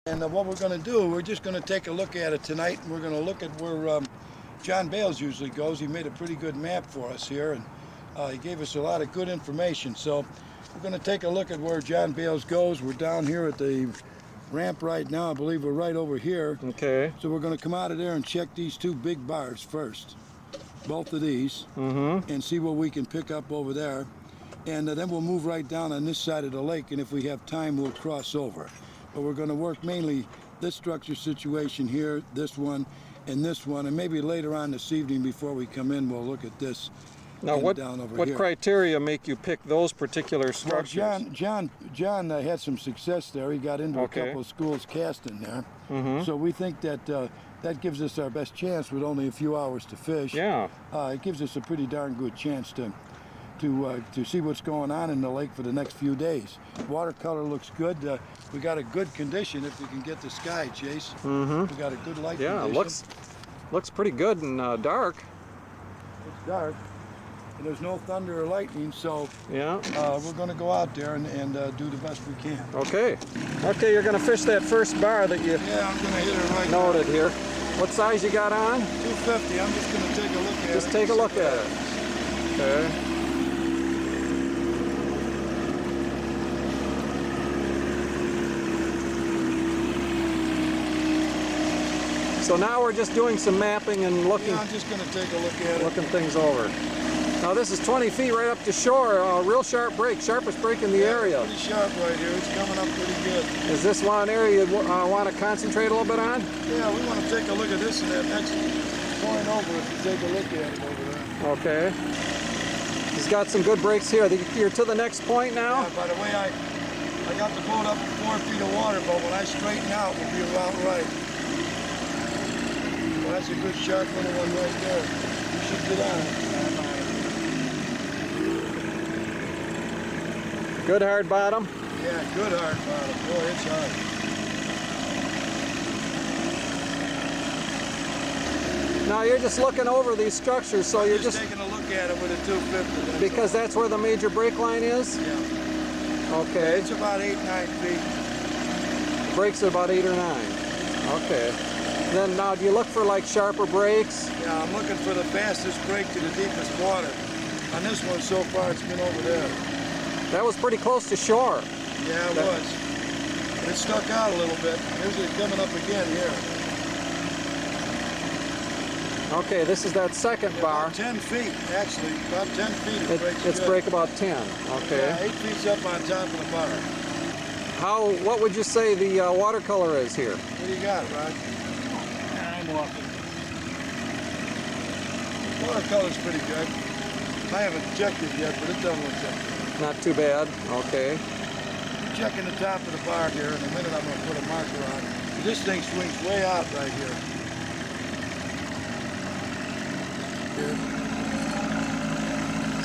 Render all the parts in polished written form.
And what we're going to do, we're just going to take a look at it tonight, and we're going to look at where John Bales usually goes. He made a pretty good map for us here, and he gave us a lot of good information. So we're going to take a look at where John Bales goes. We're down here at the ramp right now. I believe we're right over here. Okay. So we're going to come out of there and check these two big bars first, both of these, and see what we can pick up over there. And then we'll move right down on this side of the lake, and if we have time, we'll cross over. But we're going to work mainly this structure situation here, this one, and maybe later on this evening before we come in, we'll look at this. Now, what criteria make you pick those particular structures? Well, John had some success there. He got into a couple of schools casting there. So we think that that gives us our best chance with only a few hours to fish. Yeah. It gives us a pretty darn good chance to see what's going on in the lake for the next few days. Watercolor looks good. We got a good condition if we can get the sky, Chase. We got a good light condition. Yeah, looks pretty good and dark. It's dark, and there's no thunder or lightning, so yeah, we're going to go out there and do the best we can. Okay. Okay, you're going to fish that first bar that you I'm going to hit it right noted here. What size you got on? 250. I'm just going to take a look at it. Just take a look at it. Okay. So now we're just doing some mapping and looking. Yeah, I'm just going to take a look at it. Looking things over. Now this is 20 feet right up to shore. Real sharp break, sharpest break in the area. Pretty sharp right here. It's coming up pretty good. Is this one area you want to concentrate a little bit on? Yeah, we want to take a look at this and that next point over. If you take a look at it over there. Okay. He's got some good breaks here. You're to the next point now. Yeah, by the way, I got the boat up to 4 feet of water, but when I straighten out, we'll be about right. Well, that's a good sharp little one right there. You should get on it. Good hard bottom? Yeah, good hard bottom. Boy, it's hard. Now you're just looking over these structures, so you're just taking a look at it with a 250. Because that's where the major break line is? Yeah. Okay. It's about 8-9 feet. Breaks are about 8 or 9. Okay. Then now, do you look for like sharper breaks? Yeah, I'm looking for the fastest break to the deepest water. On this one so far, it's been over there. That was pretty close to shore. Yeah, it was. It stuck out a little bit. Here's it coming up again here. Okay, this is that second bar. About 10 feet, actually. About 10 feet it breaks It's good. break about 10. Okay. Yeah, 8 feet's up on top of the bar. What would you say the watercolor is here? What do you got, Rod? I'm walking. Watercolor's pretty good. I haven't checked it yet, but it doesn't look that good. Not too bad. Okay. I'm checking the top of the bar here. In a minute, I'm going to put a marker on. This thing swings way out right here.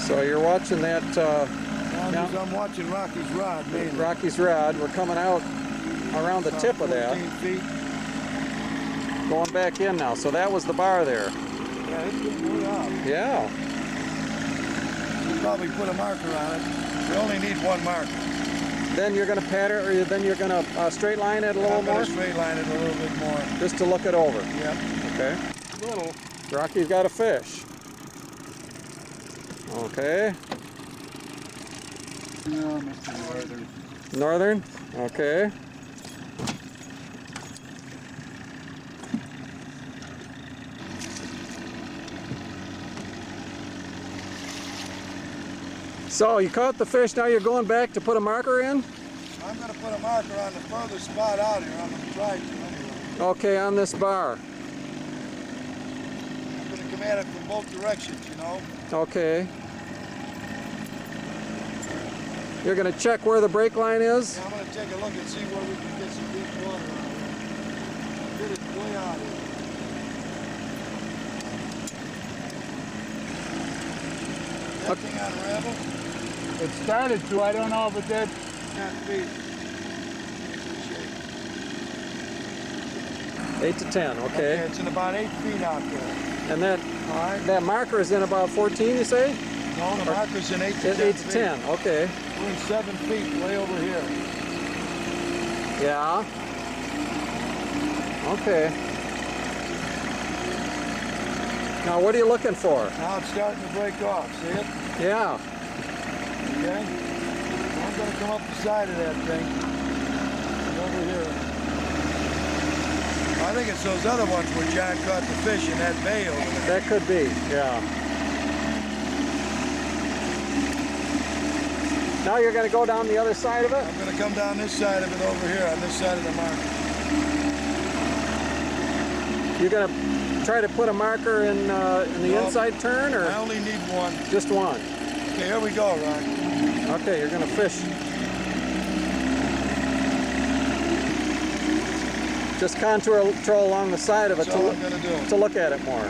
So you're watching that. I'm watching Rocky's rod mainly. Rocky's rod. We're coming out around the tip of that. 14 feet. Going back in now. So that was the bar there. Yeah, it's getting way out. Yeah. We'll probably put a marker on it. We only need one marker. Then you're going to pattern, or then you're going to straight line it a little more? I'm going to straight line it a little bit more. Just to look it over? Yep. Okay. Little. Rocky's got a fish. Okay. No, Mr. Northern. Northern? Okay. So you caught the fish, now you're going back to put a marker in? I'm going to put a marker on the furthest spot out here. I'm going to try to anyway. Okay, on this bar. I'm going to come at it from both directions, you know. Okay. You're going to check where the break line is? Yeah, I'm going to take a look and see where we can get some deep water out here. Get it way out here. That thing unravel? It started to, I don't know if it did. 10 feet. 8 to 10, okay. It's in about 8 feet out there. And that marker is in about 14, you say? No, the marker's in 8 to 10 8 to 10, okay. We're in 7 feet, way over here. Yeah. Okay. Now, what are you looking for? Now it's starting to break off, see it? Yeah. Okay? I'm going to come up the side of that thing. And over here. I think it's those other ones where John caught the fish in that bay over there. That could be, yeah. Now you're going to go down the other side of it? I'm going to come down this side of it over here, on this side of the marker. You're going to try to put a marker in the inside turn, or I only need one. just one? Okay, here we go, Ron. Okay, you're going to fish. Just contour along the side of it That's all I'm going to do. to look at it more.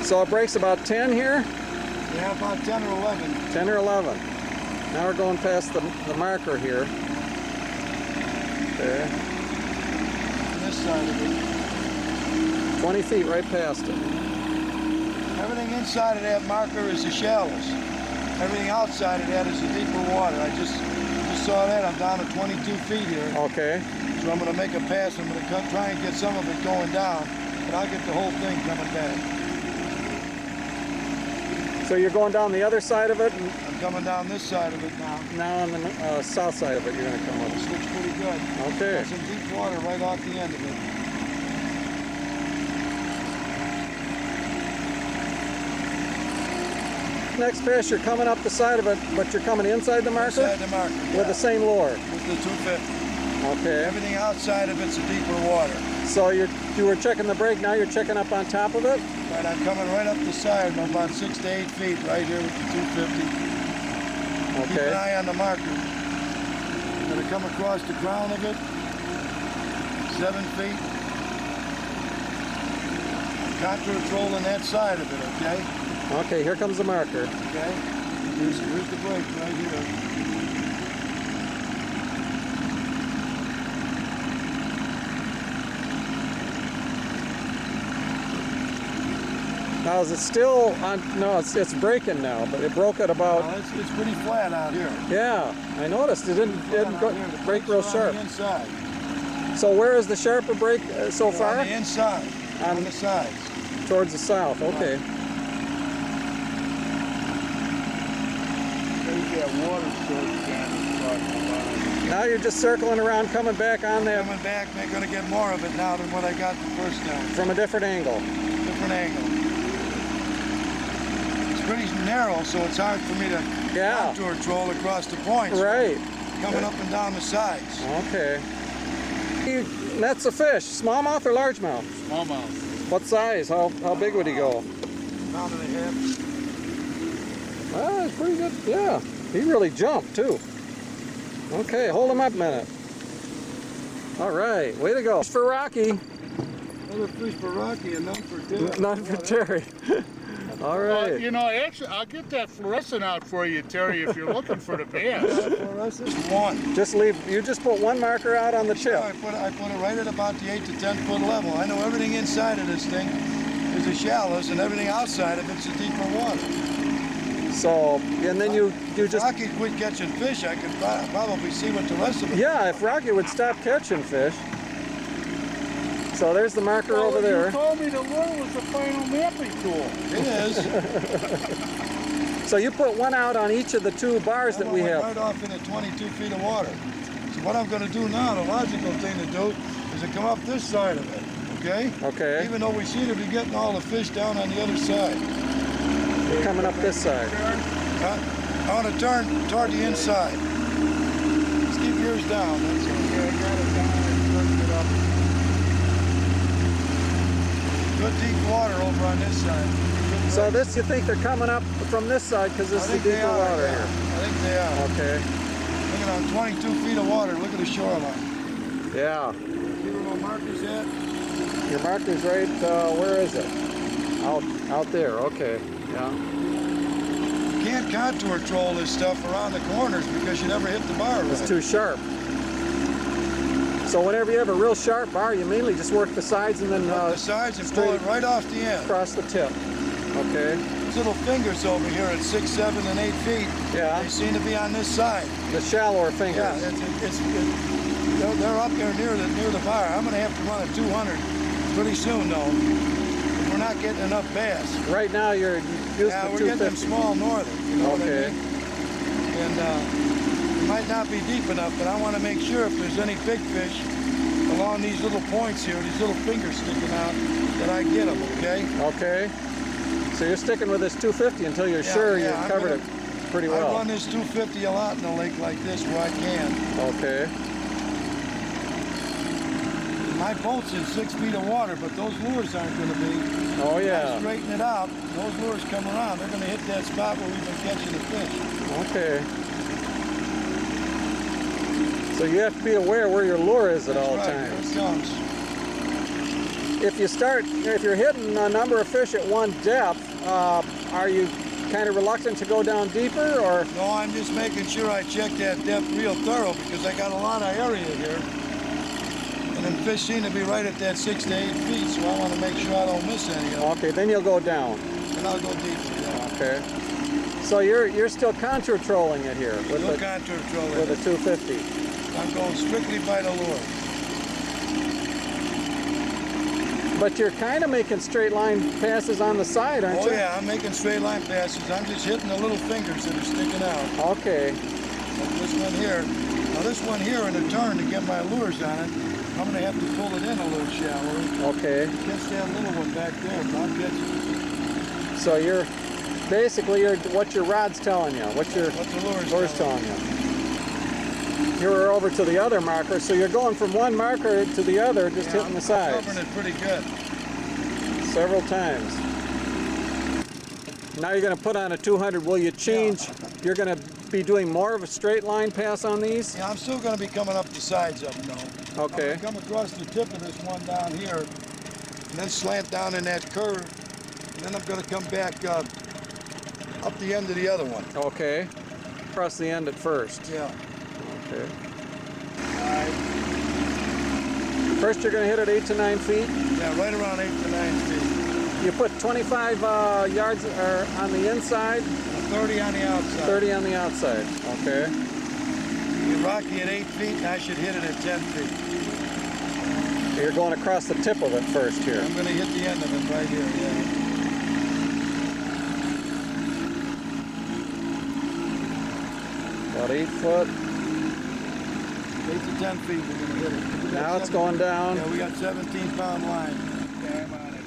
So it breaks about 10 here? Yeah, about 10 or 11. 10 or 11. Now we're going past the marker here. Okay. On this side of it. 20 feet right past it. Everything inside of that marker is the shallows. Everything outside of that is the deeper water. I just saw that. I'm down to 22 feet here. Okay. So I'm going to make a pass. I'm going to try and get some of it going down, but I'll get the whole thing coming back. So you're going down the other side of it? And I'm coming down this side of it now. now on the south side of it you're going to come up. This looks pretty good. Okay. Got some deep water right off the end of it. Next pass you're coming up the side of it, but you're coming inside the marker? Inside the marker, yeah. With the same lure? With the 250. Okay. Everything outside of it's a deeper water. So you were checking the break, now you're checking up on top of it? Right, I'm coming right up the side. I'm about 6 to 8 feet right here with the 250. Keep Okay. an eye on the marker. I'm going to come across the crown of it. 7 feet. Contour trolling that side of it, okay? Okay, here comes the marker. Okay. Here's the break right here. Now is it still on? No, it's breaking now, but it broke at about. Well, it's pretty flat out here. Yeah, I noticed it didn't go, The break break's real on sharp. the inside. So where is the sharper break so far? On the inside. On the sides. Towards the south. Okay. There's that water source down talking about. Now you're just circling around, coming back on there Coming back, they're going to get more of it now than what I got the first time. from a different angle. Different angle. It's pretty narrow, so it's hard for me to Yeah. contour troll across the points. Right. Coming up and down the sides. Okay. That's a fish. Smallmouth or largemouth? Smallmouth. What size? How big would he go? Pound and a half. Ah, it's pretty good. Yeah. He really jumped too. Okay, hold him up a minute. All right, way to go. Fish for Rocky, Another fish for Rocky and none for Terry. none for Terry. All right. You know, actually, I'll get that fluorescent out for you, Terry, if you're looking for the bass. For us, it's one. You just put one marker out on the chip. I put it right at about the 8 to 10 foot level. I know everything inside of this thing is the shallows, and everything outside of it's the deeper water. So, and then you just, Rocky quit catching fish, I could probably see what the rest of it. yeah, if Rocky would stop catching fish. So there's the marker Well, over there. You told me the lure was the final mapping tool. It is. So you put one out on each of the two bars that we Went have. right off into 22 feet of water. So what I'm going to do now, the logical thing to do, is to come up this side of it, okay? Okay. Even though we seem to be getting all the fish down on the other side. You're coming up this side. I want to turn toward the inside. Just keep yours down, that's all. Yeah, I got it down and turned it up. Good deep water over on this side. So this, you think they're coming up from this side because this is the deeper water yeah. here? I think they are. Okay. Looking on 22 feet of water, look at the shoreline. Yeah. See where my marker's at? Your marker's right, where is it? Out there, okay. Yeah. You can't contour troll this stuff around the corners because you never hit the bar right. It's too sharp. So whenever you have a real sharp bar, you mainly just work the sides and then the sides and straight pull it right off the end. across the tip. Okay. These little fingers over here at 6, 7, and 8 feet. Yeah. They seem to be on this side. The shallower fingers. Yeah, they're up there near the bar. I'm going to have to run a 200 pretty soon, though. We're not getting enough bass. Right now you're using Yeah, the we're getting them 250. small northern. You know Okay. what I mean? And it might not be deep enough, but I want to make sure if there's any big fish along these little points here, these little fingers sticking out, that I get them. Okay. Okay. So you're sticking with this 250 until you're sure you've covered it pretty well. I run this 250 a lot in a lake like this where I can. Okay. My boat's in 6 feet of water, but those lures aren't going to be. Oh yeah. I straighten it out. Those lures come around. They're going to hit that spot where we've been catching the fish. Okay. So you have to be aware where your lure is at all times. Here it comes. If you're hitting a number of fish at one depth, are you kind of reluctant to go down deeper, or? No, I'm just making sure I check that depth real thorough because I got a lot of area here. And then fish seem to be right at that 6 to 8 feet, so I want to make sure I don't miss any of them. Okay, then you'll go down. And I'll go deeper. Yeah. Okay. So you're still contour trolling it here with No the contour trolling. with a 250. I'm going strictly by the lure. But you're kind of making straight line passes on the side, aren't you? Oh yeah, I'm making straight line passes. I'm just hitting the little fingers that are sticking out. Okay. Like this one here. Now this one here in a turn to get my lures on it, I'm going to have to pull it in a little shallower. Okay. Catch that little one back there, but I'll catch it. So you're basically what your rod's telling you, what the lure's telling you. You're over to the other marker, so you're going from one marker to the other, just hitting the sides. I'm covering it pretty good. Several times. Now you're going to put on a 200. Will you change? Yeah. You're going to be doing more of a straight line pass on these? Yeah, I'm still going to be coming up the sides of them, though. Okay. I'm going to come across the tip of this one down here, and then slant down in that curve, and then I'm going to come back up the end of the other one. Okay. Across the end at first. Yeah. Okay. First you're going to hit it 8 to 9 feet? Yeah, right around 8 to 9 feet. You put 25 yards on the inside? 30 on the outside. 30 on the outside. Okay. You're rocky at 8 feet, and I should hit it at 10 feet. You're going across the tip of it first here. I'm going to hit the end of it right here, yeah. About 8 foot. 8 to 10 feet, we're going to hit it. Now it's going down. Yeah, we got 17-pound line. Yeah, I'm on it.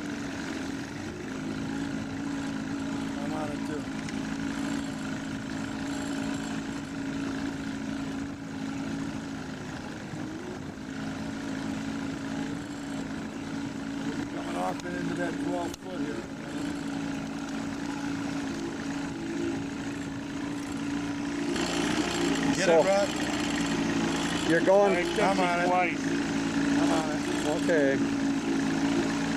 I'm on it too. Coming off and into that 12 foot here. Get So- it, Rod? You're going. I'm on it. Twice. I'm on it. Okay.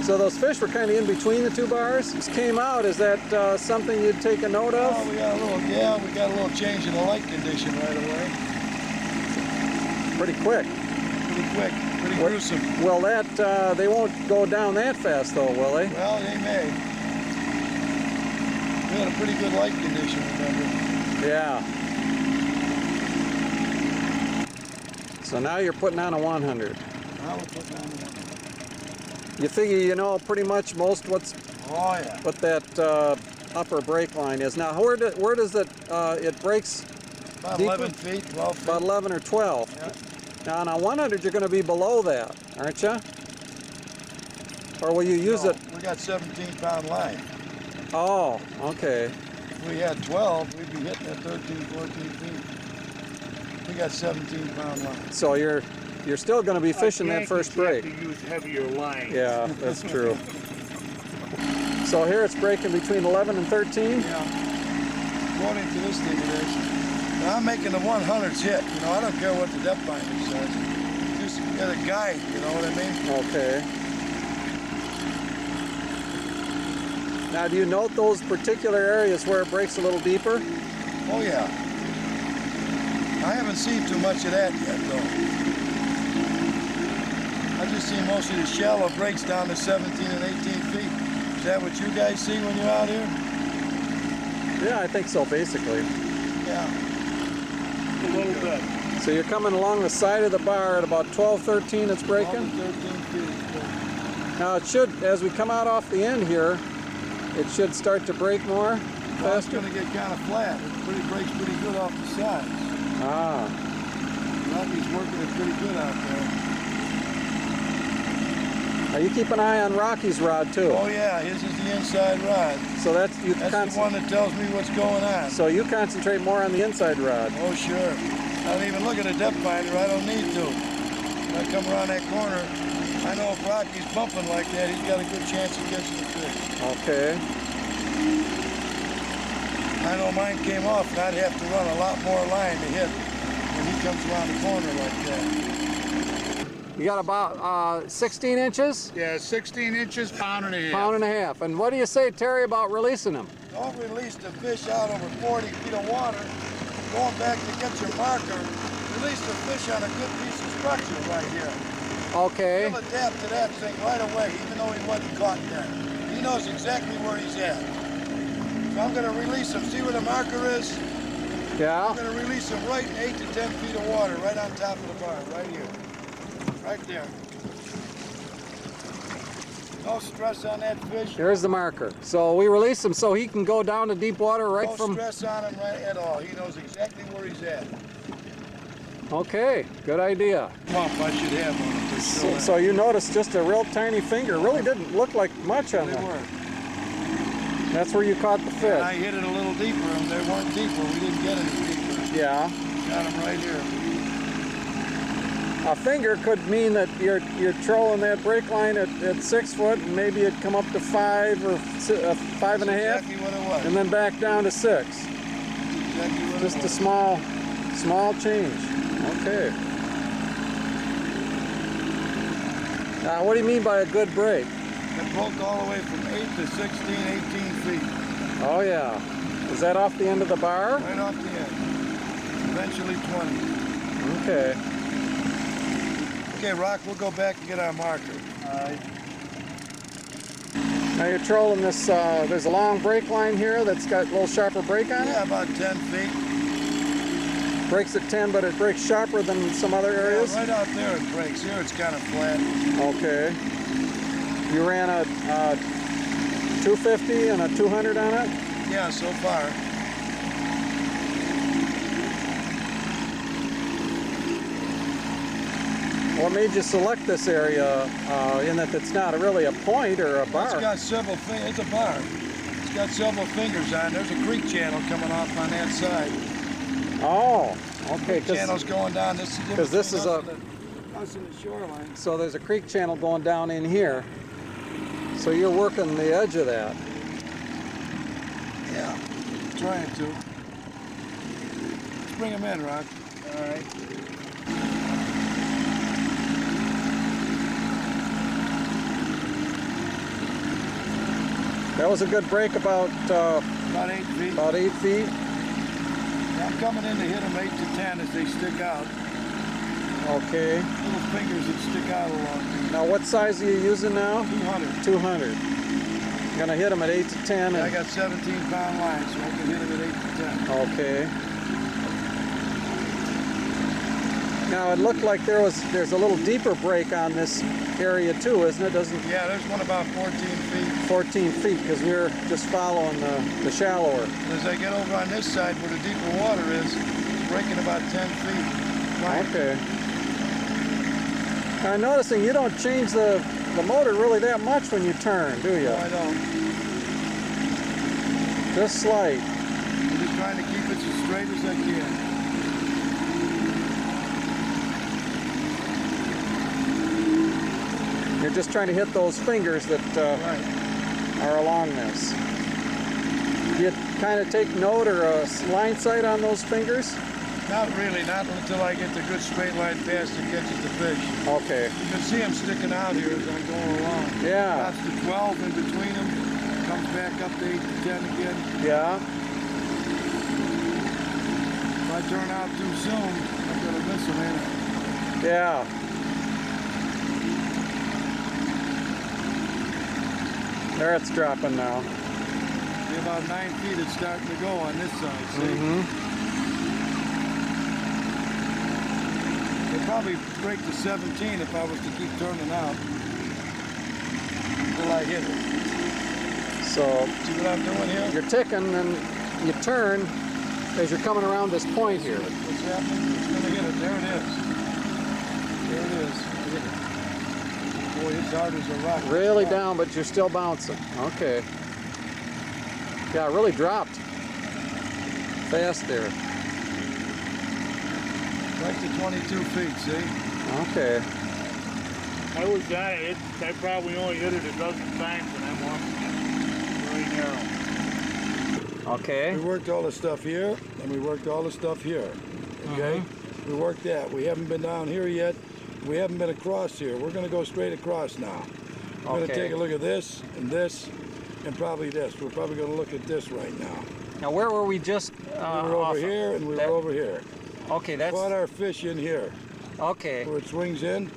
So those fish were kind of in between the two bars. This came out. Is that something you'd take a note of? Oh, we got a little change in the light condition right away. Pretty quick. Pretty quick, pretty gruesome. Will that? They won't go down that fast though, will they? Well, they may. We had a pretty good light condition, remember? Yeah. So now you're putting on a 100. Now we're putting on the one. You figure you know pretty much most Oh, yeah. what that upper break line is. Now where does it it breaks? About deeper? 11 feet, 12 feet. About 11 or 12. Yeah. Now on a 100 you're going to be below that, aren't you? Or will you use No, it? We got 17-pound line. Oh, okay. If we had 12, we'd be hitting at 13, 14 feet. We got 17-pound line. So you're still going to be fishing that first break. You have to use heavier lines. Yeah, that's true. So here it's breaking between 11 and 13. Yeah. According to this thing, it is. Now I'm making the 100s hit. You know, I don't care what the depth finder says. Just get a guide, you know what I mean? Okay. Now, do you note those particular areas where it breaks a little deeper? Oh, yeah. I haven't seen too much of that yet, though. I just see most of the shallow breaks down to 17 and 18 feet. Is that what you guys see when you're out here? Yeah, I think so, basically. Yeah. A little bit. So you're coming along the side of the bar at about 12, 13, it's breaking? 13 feet. Now it should, as we come out off the end here, it should start to break more Well, it's faster. going to get kind of flat. It breaks pretty good off the sides. Ah, Rocky's working it pretty good out there. now you keep an eye on Rocky's rod too. Oh yeah, his is the inside rod. So that's you. That's the one that tells me what's going on. So you concentrate more on the inside rod. Oh sure. I don't even look at a depth finder. I don't need to. When I come around that corner, I know if Rocky's bumping like that, he's got a good chance of catching the fish. Okay. I know mine came off, and I'd have to run a lot more line to hit when he comes around the corner like that. You got about 16 inches? Yeah, 16 inches, pound and a half. Pound and a half. And what do you say, Terry, about releasing them? Don't release the fish out over 40 feet of water. Going back to get your marker, release the fish on a good piece of structure right here. Okay. He'll adapt to that thing right away, even though he wasn't caught there. He knows exactly where he's at. So I'm going to release him. See where the marker is? Yeah. I'm going to release him right in 8 to 10 feet of water, right on top of the bar, right here. Right there. No stress on that fish. Here's the marker. So we release him so he can go down to deep water right No from... stress on him right at all. He knows exactly where he's at. Okay, good idea. Pump I should have on him. So you notice just a real tiny finger. Really didn't look like much on They there. were. That's where you caught the And fish. I hit it a little deeper, and they weren't deeper. We didn't get any deeper. Yeah. Got him right here. A finger could mean that you're trolling that brake line at 6 foot, and maybe it'd come up to 5 or 5 and a half, Exactly what it was. and then back down to 6. Exactly what Just it a was. small change. Okay. Now, what do you mean by a good break? It broke all the way from 8 to 16, 18 feet. Oh yeah. Is that off the end of the bar? Right off the end. Eventually 20. Okay. Okay, Rock, we'll go back and get our marker. All right. Now you're trolling this, there's a long brake line here that's got a little sharper brake on it? Yeah, about 10 feet. Breaks at 10, but it breaks sharper than some other areas? Yeah, right out there it breaks. Here it's kind of flat. Okay. You ran a 250 and a 200 on it? Yeah, so far. What made you select this area in that it's not really a point or a bar? It's got several fingers. It's a bar. It's got several fingers on. There's a creek channel coming off on that side. Oh, okay. Channel's going down. This is Because this is us in the shoreline. so there's a creek channel going down in here. So you're working the edge of that. Yeah, trying to. Let's bring him in, Rock. All right. That was a good break about About 8 feet. about 8 feet. I'm coming in to hit them 8 to 10 as they stick out. Okay. Little fingers that stick out along. Now what size are you using now? 200. 200. You're gonna hit them at 8 to 10. I got 17-pound lines, so I can hit them at 8 to 10. Okay. Now it looked like there's a little deeper break on this area too, isn't it? Doesn't Yeah, there's one about 14 feet. 14 feet because we're just following the shallower. And as I get over on this side where the deeper water is, it's breaking about 10 feet. Right. Okay. I'm noticing you don't change the motor really that much when you turn, do you? No, I don't. Just slight. I'm just trying to keep it as straight as I can. You're just trying to hit those fingers that Right. are along this. Do you kind of take note or a line sight on those fingers? Not really, not until I get the good straight line past that catches the fish. Okay. You can see them sticking out here as I'm going along. Yeah. That's the 12 in between them. Comes back up to 8 to 10 again. Yeah. If I turn out too soon, I'm going to miss them, ain't I? Yeah. There it's dropping now. See, about 9 feet it's starting to go on this side, see? It'd probably break to 17 if I was to keep turning out until I hit it. So See what I'm doing here? you're ticking and you turn as you're coming around this point here. What's happening? It's gonna hit it. There it is. There it is. I hit it. Boy, it's hard as a rock. Really down, but you're still bouncing. Okay. Yeah, it really dropped fast there. Right to 22 feet, see? Okay. I was at it. I probably only hit it a dozen times, and I'm on very narrow. Okay. We worked all the stuff here, and we worked all the stuff here. Okay? We worked that. We haven't been down here yet. We haven't been across here. We're going to go straight across now. We're going to Okay. take a look at this, and probably this. We're probably going to look at this right now. Now where were we just We were off over of? here, and we That- were over here. Okay, that's Caught our fish in here. okay. Where it swings in,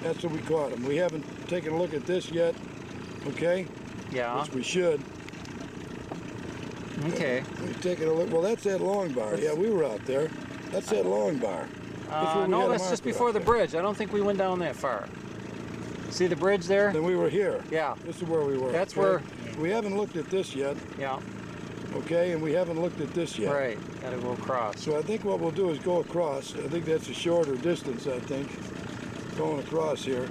that's where we caught them. We haven't taken a look at this yet, okay? Yeah. Which we should. Okay. We've taken a look. Well, that's that long bar. Yeah, we were out there. That's that long bar. That's where we No, had a that's just marker before up the there. bridge. I don't think we went down that far. See the bridge there? Then we were here. Yeah. This is where we were. That's okay? where- We haven't looked at this yet, Yeah. okay? And we haven't looked at this yet. Right. Gotta go across. So I think what we'll do is go across. I think that's a shorter distance, I think. Going across here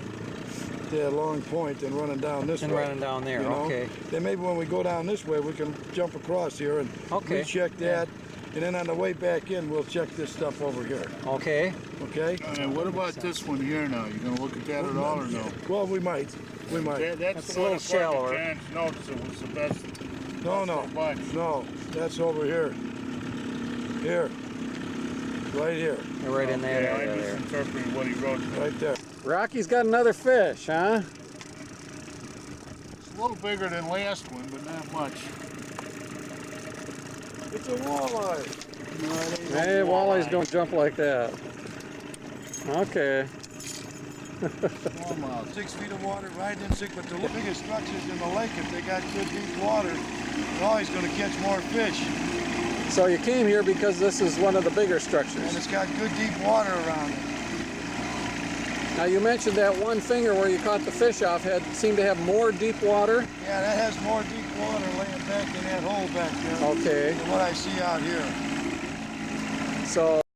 to that long point and running down this And way. running down there. you know? Okay. Then maybe when we go down this way, we can jump across here and Okay. recheck that. And then on the way back in, we'll check this stuff over here. Okay. Okay? What about this one here now? You gonna look at that at all or no? Well, we might. We might. That's That's the a one little shallower. according to Jan's notes. It was the best. No, best no. of the bunch. No, that's over here. Here. Right here. You're right in that Okay, area I there. misinterpreted what he wrote. Right there. Rocky's got another fish, huh? It's a little bigger than last one, but not much. It's a walleye. No, it ain't Hey, no walleyes walleye. don't jump like that. Okay. Smallmouth. 6 feet of water, right in 6, but the biggest structures in the lake, if they got good deep water, they're always going to catch more fish. So you came here because this is one of the bigger And structures. it's got good deep water around it. Now you mentioned that one finger where you caught the fish off seemed to have more deep water. Yeah, that has more deep water laying back in that hole back there Okay. than what I see out here. So